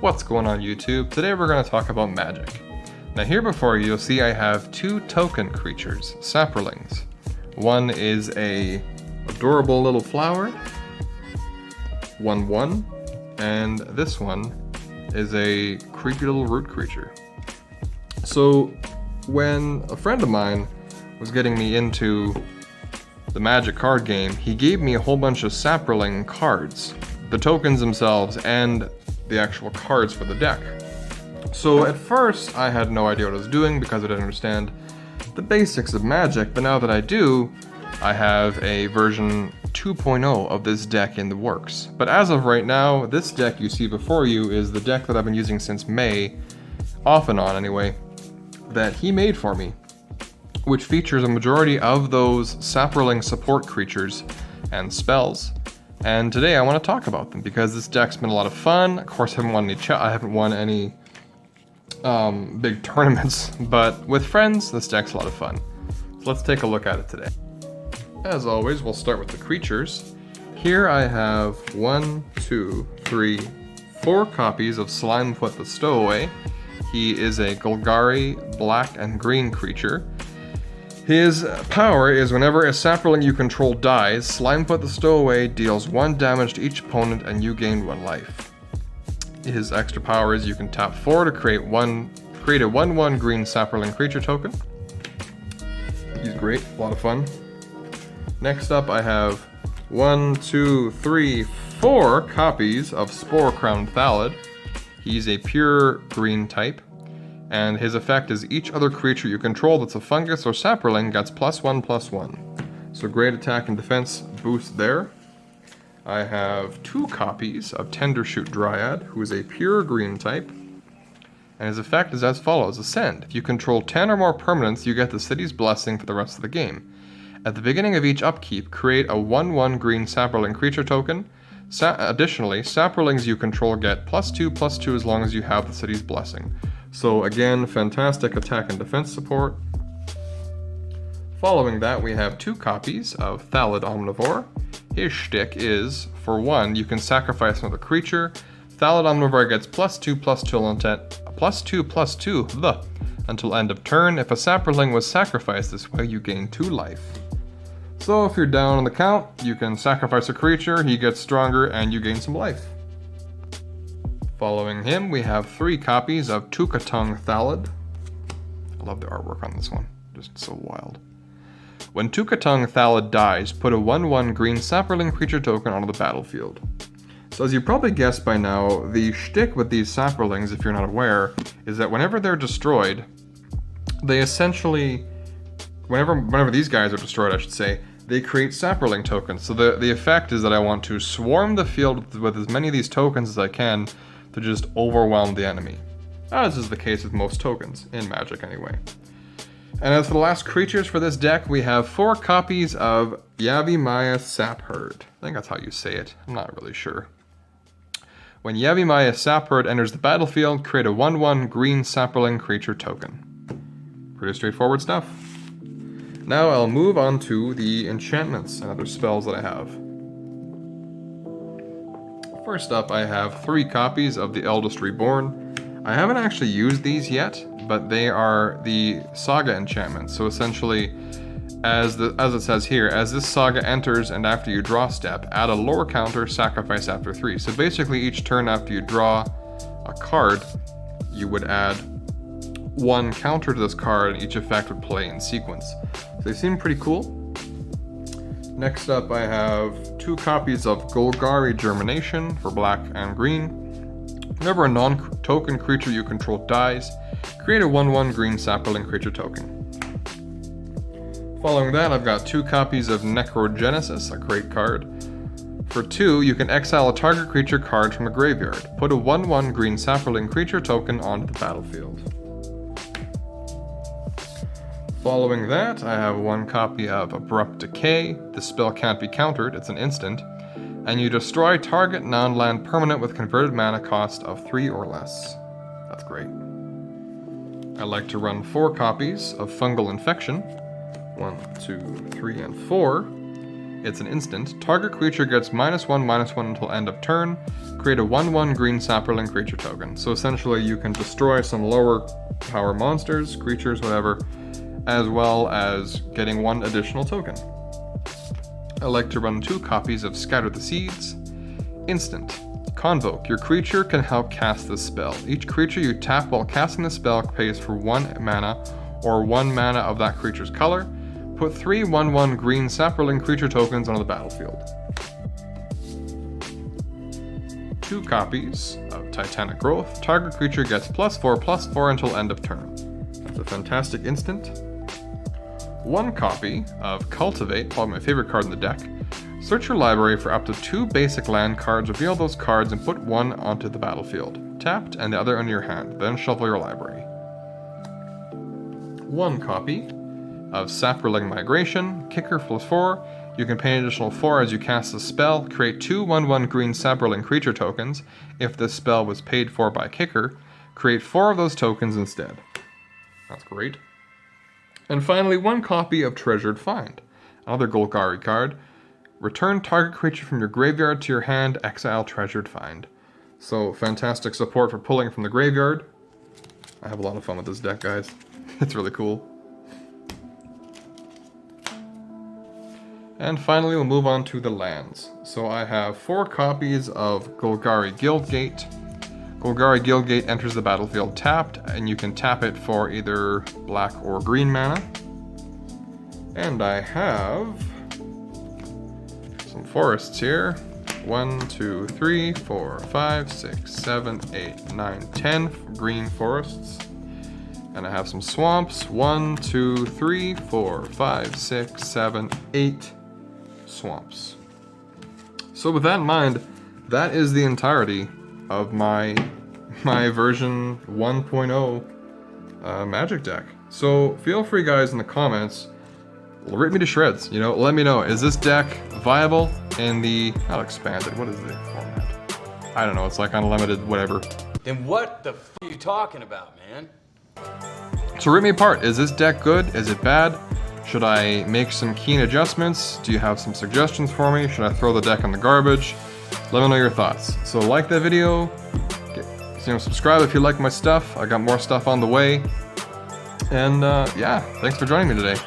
What's going on YouTube? Today we're going to talk about magic. Now here before you, you'll see I have two token creatures, Saprolings. One is a adorable little flower, 1/1, and this one is a creepy little root creature. So when a friend of mine was getting me into the Magic card game, he gave me a whole bunch of Saproling cards, the tokens themselves and the actual cards for the deck. So at first I had no idea what I was doing because I didn't understand the basics of Magic, but now that I do, I have a version 2.0 of this deck in the works. But as of right now, this deck you see before you is the deck that I've been using since May, off and on anyway, that he made for me, which features a majority of those Saproling support creatures and spells. And today I want to talk about them because this deck's been a lot of fun. Of course, I haven't won any big tournaments, but with friends, this deck's a lot of fun. So let's take a look at it today. As always, we'll start with the creatures. Here I have 1, 2, 3, 4 copies of Slimefoot the Stowaway. He is a Golgari black and green creature. His power is whenever a Saproling you control dies, Slimefoot the Stowaway deals 1 damage to each opponent and you gain 1 life. His extra power is you can tap 4 to create a 1/1 green Saproling creature token. He's great, a lot of fun. Next up I have 1, 2, 3, 4 copies of Spore Crowned Thallid. He's a pure green type, and his effect is each other creature you control that's a fungus or Saproling gets +1/+1. So great attack and defense boost there. I have 2 copies of Tendershoot Dryad, who is a pure green type, and his effect is as follows: Ascend. If you control 10 or more permanents, you get the city's blessing for the rest of the game. At the beginning of each upkeep, create a 1/1 green Saproling creature token. Additionally, Saprolings you control get +2/+2 as long as you have the city's blessing. So again, fantastic attack and defense support. Following that, we have 2 copies of Thallid Omnivore. His shtick is, for 1, you can sacrifice another creature. Thallid Omnivore gets +2/+2 until end of turn. If a Saproling was sacrificed this way, you gain 2 life. So if you're down on the count, you can sacrifice a creature, he gets stronger, and you gain some life. Following him, we have 3 copies of Tukatung Thallid. I love the artwork on this one, just so wild. When Tukatung Thallid dies, put a 1/1 green Saproling creature token onto the battlefield. So as you probably guessed by now, the shtick with these Saprolings, if you're not aware, is that whenever they're destroyed, they essentially, whenever these guys are destroyed, I should say, they create Saproling tokens. So the effect is that I want to swarm the field with as many of these tokens as I can to just overwhelm the enemy, as is the case with most tokens, in Magic anyway. And as for the last creatures for this deck, we have 4 copies of Yavimaya Sapherd. I think that's how you say it, I'm not really sure. When Yavimaya Sapherd enters the battlefield, create a 1/1 green Saproling creature token. Pretty straightforward stuff. Now I'll move on to the enchantments and other spells that I have. First up, I have 3 copies of the Eldest Reborn. I haven't actually used these yet, but they are the Saga enchantments. So essentially, as it says here, as this Saga enters and after you draw step, add a lore counter, sacrifice after 3. So basically each turn after you draw a card, you would add 1 counter to this card and each effect would play in sequence. So they seem pretty cool. Next up I have 2 copies of Golgari Germination for black and green. Whenever a non-token creature you control dies, create a 1/1 green Saproling creature token. Following that, I've got 2 copies of Necrogenesis, a great card. For 2, you can exile a target creature card from a graveyard. Put a 1/1 green Saproling creature token onto the battlefield. Following that, I have 1 copy of Abrupt Decay. This spell can't be countered, it's an instant. And you destroy target non-land permanent with converted mana cost of 3 or less. That's great. I like to run 4 copies of Fungal Infection. 1, 2, 3, and 4. It's an instant. Target creature gets -1/-1 until end of turn. Create a 1/1 green Saproling creature token. So essentially you can destroy some lower power monsters, creatures, whatever, as well as getting 1 additional token. I like to run 2 copies of Scatter the Seeds. Instant. Convoke. Your creature can help cast this spell. Each creature you tap while casting the spell pays for 1 mana or 1 mana of that creature's color. Put 3 1/1 green Saproling creature tokens onto the battlefield. 2 copies of Titanic Growth. Target creature gets +4/+4 until end of turn. That's a fantastic instant. 1 copy of Cultivate, probably my favorite card in the deck. Search your library for up to 2 basic land cards, reveal those cards, and put 1 onto the battlefield. Tapped and the other in your hand, then shuffle your library. 1 copy of Saproling Migration, Kicker +4. You can pay an additional 4 as you cast the spell. Create 2 1/1 green Saproling creature tokens. If this spell was paid for by Kicker, create 4 of those tokens instead. That's great. And finally, 1 copy of Treasured Find, another Golgari card. Return target creature from your graveyard to your hand, exile Treasured Find. So fantastic support for pulling from the graveyard. I have a lot of fun with this deck, guys. It's really cool. And finally, we'll move on to the lands. So I have 4 copies of Golgari Guildgate. Golgari Guildgate enters the battlefield tapped, and you can tap it for either black or green mana. And I have some forests here. 1, 2, 3, 4, 5, 6, 7, 8, 9, 10 green forests. And I have some swamps. 1, 2, 3, 4, 5, 6, 7, 8 swamps. So with that in mind, that is the entirety of my version 1.0 Magic deck. So feel free, guys, in the comments, rip me to shreds. You know, let me know, is this deck viable in the, not expanded, what is the format? I don't know, it's like unlimited whatever. Then what the f are you talking about, man? So rip me apart. Is this deck good? Is it bad? Should I make some keen adjustments? Do you have some suggestions for me? Should I throw the deck in the garbage? Let me know your thoughts. So like the video, subscribe if you like my stuff. I got more stuff on the way. And yeah, thanks for joining me today.